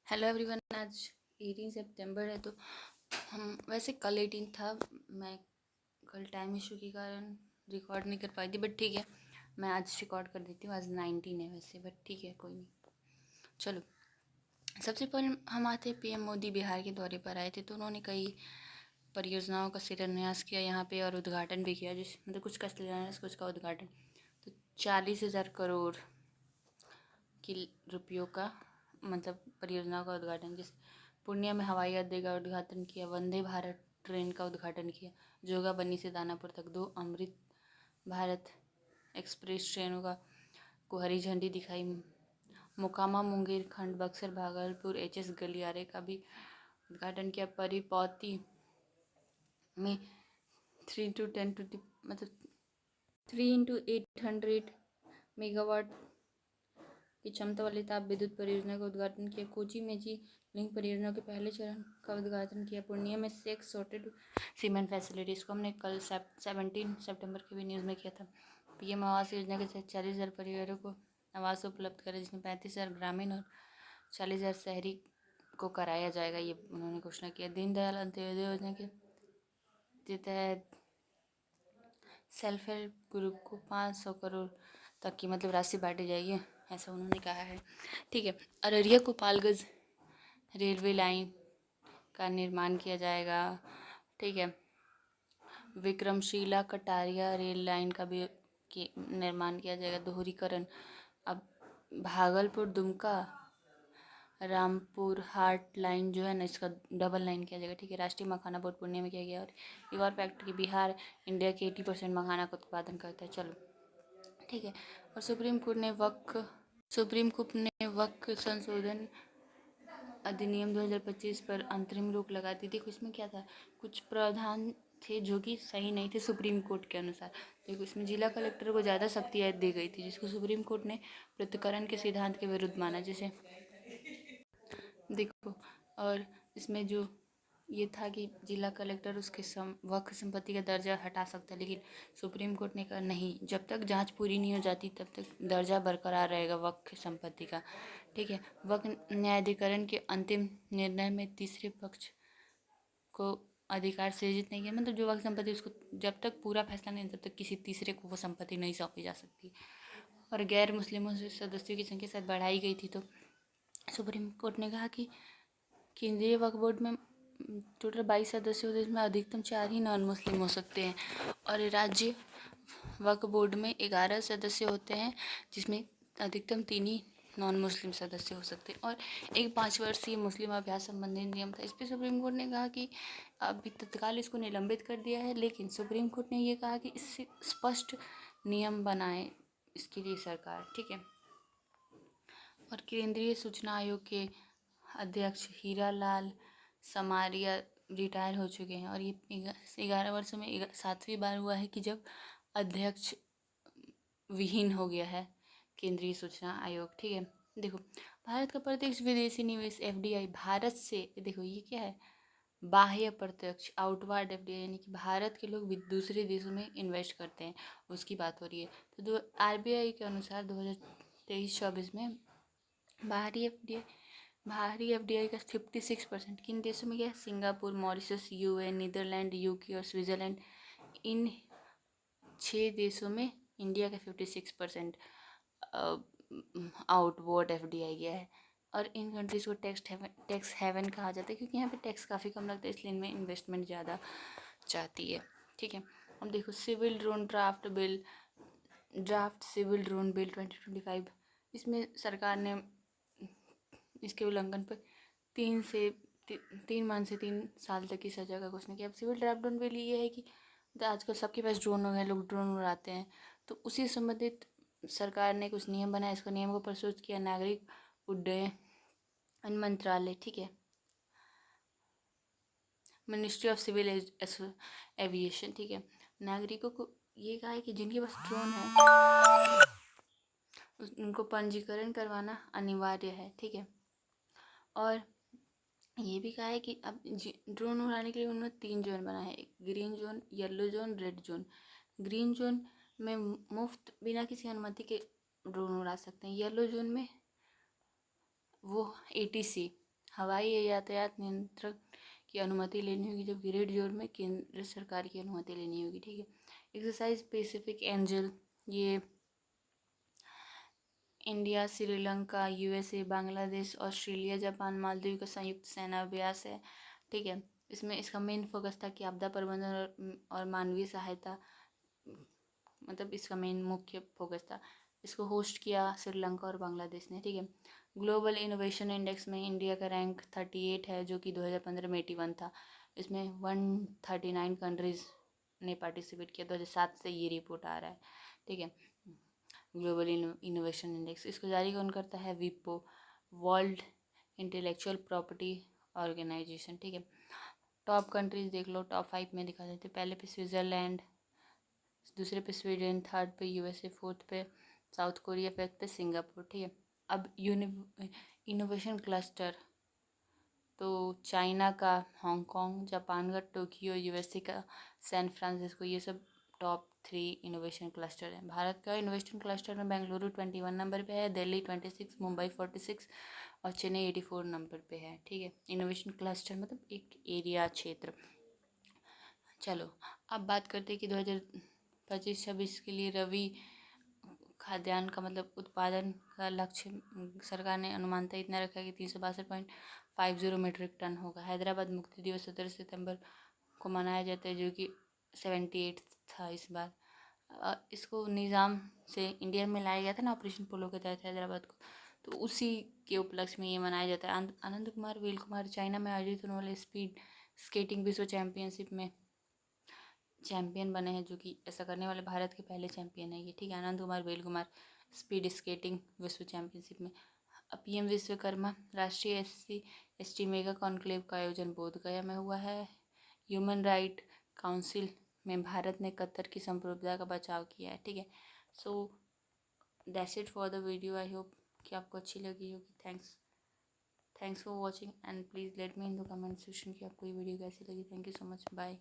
Hello everyone. आज 18 सितंबर है तो हम वैसे कल 18 था। मैं कल टाइम इशू के कारण रिकॉर्ड नहीं कर पाई थी, बट ठीक है, मैं आज रिकॉर्ड कर देती हूँ। आज 19 है वैसे, बट ठीक है, कोई नहीं। चलो, सबसे पहले हम आते हैं पीएम मोदी बिहार के दौरे पर आए थे, तो उन्होंने कई परियोजनाओं का शिलान्यास किया यहाँ पे और उद्घाटन भी किया, जिस मतलब कुछ का शिलान्यास, कुछ का उद्घाटन। तो 40,000 करोड़ की रुपयों का मतलब परियोजनाओं का उद्घाटन, जिस पूर्णिया में हवाई अड्डे का उद्घाटन किया, वंदे भारत ट्रेन का उद्घाटन किया, जोगाबनी से दानापुर तक 2 अमृत भारत एक्सप्रेस ट्रेनों को हरी झंडी दिखाई, मोकामा मुंगेर खंड बक्सर भागलपुर एचएस गलियारे का भी उद्घाटन किया, परिपौती में 3 मतलब 3 × 800 मेगावाट की क्षमता वाली ताप विद्युत परियोजना का उद्घाटन किया, कोची मेची लिंक परियोजना के पहले चरण का उद्घाटन किया, पूर्णिया में 6 सॉर्टेड सीमेंट फैसिलिटी, इसको हमने कल 17 सितंबर के भी न्यूज़ में किया था। पीएम आवास योजना के तहत 40,000 परिवारों को आवास उपलब्ध करे, जिसमें 35,000 ग्रामीण और 40,000 शहरी को कराया जाएगा, ये उन्होंने घोषणा किया। दीनदयाल अंत्योदय योजना के तहत सेल्फ हेल्प ग्रुप को 500 करोड़ तक की मतलब राशि बांटी जाएगी, ऐसा उन्होंने कहा है। ठीक है, अररिया गोपालगंज रेलवे लाइन का निर्माण किया जाएगा। ठीक है, विक्रमशिला कटारिया रेल लाइन का भी निर्माण किया जाएगा, दोहरीकरण। अब भागलपुर दुमका रामपुर हाट लाइन जो है ना, इसका डबल लाइन किया जाएगा। ठीक है, राष्ट्रीय मखाना बोर्ड पूर्णिया में किया गया, और एक और फैक्ट्री, बिहार इंडिया के 80% मखाना का उत्पादन करता है। चलो, ठीक है। और सुप्रीम कोर्ट ने वक्फ संशोधन अधिनियम 2025 पर अंतरिम रोक लगा दी। देखो, इसमें क्या था, कुछ प्रावधान थे जो कि सही नहीं थे सुप्रीम कोर्ट के अनुसार। देखो, इसमें जिला कलेक्टर को ज़्यादा शक्तियाँ दी गई थी, जिसको सुप्रीम कोर्ट ने पृथक्करण के सिद्धांत के विरुद्ध माना। जैसे देखो, और इसमें जो ये था कि जिला कलेक्टर उसके वक्फ संपत्ति का दर्जा हटा सकता है, लेकिन सुप्रीम कोर्ट ने कहा नहीं, जब तक जांच पूरी नहीं हो जाती तब तक दर्जा बरकरार रहेगा वक्फ संपत्ति का। ठीक है, वक्फ न्यायाधिकरण के अंतिम निर्णय में तीसरे पक्ष को अधिकार सृजित नहीं किया, मतलब जो वक्फ संपत्ति, उसको जब तक पूरा फैसला नहीं तब तक किसी तीसरे को वो संपत्ति नहीं सौंपी जा सकती। और गैर मुस्लिमों से सदस्यों की संख्या शायद बढ़ाई गई थी, तो सुप्रीम कोर्ट ने कहा कि केंद्रीय वक्फ बोर्ड में टोटल 22 सदस्य होते हैं, जिसमें अधिकतम 4 ही नॉन मुस्लिम हो सकते हैं, और राज्य वक्फ बोर्ड में 11 सदस्य होते हैं, जिसमें अधिकतम 3 ही नॉन मुस्लिम सदस्य हो सकते हैं, और एक 5 वर्षीय मुस्लिम अभ्यास संबंधी नियम था। इस पर सुप्रीम कोर्ट ने कहा कि अभी तत्काल इसको निलंबित कर दिया है, लेकिन सुप्रीम कोर्ट ने ये कहा कि इससे स्पष्ट नियम बनाए इसके लिए सरकार। ठीक है, और केंद्रीय सूचना आयोग के अध्यक्ष हीरालाल समारिया रिटायर हो चुके हैं, और ये 11 वर्षों में 7वीं बार हुआ है कि जब अध्यक्ष विहीन हो गया है केंद्रीय सूचना आयोग। ठीक है, देखो, भारत का प्रत्यक्ष विदेशी निवेश एफडीआई भारत से, देखो ये क्या है, बाह्य प्रत्यक्ष आउटवर्ड एफडीआई, यानी कि भारत के लोग दूसरे देशों में इन्वेस्ट करते हैं, उसकी बात हो रही है। तो आरबीआई के अनुसार 2023-24 में बाहरी एफडीआई का 56% किन देशों में गया, Singapore, Mauritius, UAE, Netherlands, UK और स्विट्जरलैंड। इन 6 देशों में इंडिया का 56% आउटवर्ड एफडीआई गया है, और इन कंट्रीज़ को टैक्स हेवन कहा जाता है, क्योंकि यहाँ पे टैक्स काफ़ी कम लगता है, इसलिए इनमें इन्वेस्टमेंट ज़्यादा चाहती है। ठीक है, अब देखो, ड्राफ्ट सिविल ड्रोन बिल 2025, इसमें सरकार ने इसके उल्लंघन पर 3 माह से 3 साल तक की सजा का घोषणा किया। अब सिविल ड्राफ्ट ड्रोन बिल ये है कि आजकल सबके पास ड्रोन हो गए, लोग ड्रोन उड़ाते हैं, तो उसी संबंधित सरकार ने कुछ नियम बनाए, इसको नियम को प्रस्तुत किया नागरिक उड्डयन मंत्रालय। ठीक है, मिनिस्ट्री ऑफ सिविल एविएशन। ठीक है, नागरिकों को ये कहा है कि जिनके पास ड्रोन है उनको पंजीकरण करवाना अनिवार्य है। ठीक है, और ये भी कहा है कि अब ड्रोन उड़ाने के लिए उन्होंने 3 जोन बनाए हैं, green zone, yellow zone, red zone. Green zone में मुफ्त बिना किसी अनुमति के ड्रोन उड़ा सकते हैं, येलो जोन में वो एटीसी हवाई यातायात नियंत्रण की अनुमति लेनी होगी, जबकि रेड जोन में केंद्र सरकार की अनुमति लेनी होगी। ठीक है। एक्सरसाइज पैसिफिक एंजल, ये India, Sri Lanka, USA, Bangladesh, Australia, Japan, Maldives का संयुक्त सेना अभ्यास है। ठीक है। इसमें इसका मेन फोकस था कि आपदा प्रबंधन और मानवीय सहायता, मतलब इसका मेन मुख्य फोकस था। इसको होस्ट किया श्रीलंका और बांग्लादेश ने। ठीक है। ग्लोबल इनोवेशन इंडेक्स में इंडिया का रैंक 38 है, जो कि 2015 में 81 था। इसमें 139 कंट्रीज ने पार्टिसिपेट किया। 2007 से ये रिपोर्ट आ रहा है। ठीक है। ग्लोबल इनोवेशन इंडेक्स, इसको जारी कौन करता है? विपो, वर्ल्ड इंटेलेक्चुअल प्रॉपर्टी ऑर्गेनाइजेशन। ठीक है। टॉप कंट्रीज देख लो, टॉप 5 में दिखा देते। पहले पे स्विट्ज़रलैंड, दूसरे पे स्वीडन, थर्ड पे यूएसए, फोर्थ पे साउथ कोरिया, फिफ्थ पे सिंगापुर। ठीक है। अब इनोवेशन क्लस्टर, तो चाइना का हांगकांग, जापान का टोक्यो, यूएसए का सैन फ्रांसिस्को, ये सब टॉप 3 इनोवेशन क्लस्टर है। भारत का इनोवेशन क्लस्टर में बेंगलुरु 21 नंबर पे है, दिल्ली 26, मुंबई 46 और चेन्नई 84 नंबर पे है। ठीक है। इनोवेशन क्लस्टर मतलब एक एरिया, क्षेत्र। चलो अब बात करते हैं कि 2025-26 के लिए रबी खाद्यान्न का मतलब उत्पादन का लक्ष्य सरकार ने अनुमानतः इतना रखा है कि 362.50 मीट्रिक टन होगा। हैदराबाद मुक्ति दिवस 17 सितंबर को मनाया जाता है, जो कि 78 था इस बार। इसको निज़ाम से इंडिया में लाया गया था ना, ऑपरेशन पोलो के तहत हैदराबाद को, तो उसी के उपलक्ष्य में ये मनाया जाता है। आनंद कुमार वेल कुमार चाइना में आयोजित होने वाले स्पीड स्केटिंग विश्व चैंपियनशिप में चैंपियन बने हैं, जो कि ऐसा करने वाले भारत के पहले चैंपियन है ये। ठीक है। Anand Kumar Velkumar speed skating विश्व चैंपियनशिप में। पीएम विश्वकर्मा राष्ट्रीय SC/ST मेगा कॉन्क्लेव का आयोजन बोध गया में हुआ है। ह्यूमन राइट काउंसिल में भारत ने कतर की संप्रभुता का बचाव किया है। ठीक है। So that's it for the video. I hope कि आपको अच्छी लगी होगी। Thanks for watching and please let me in the comment section कि आपको ये वीडियो कैसी लगी। Thank you so much. Bye.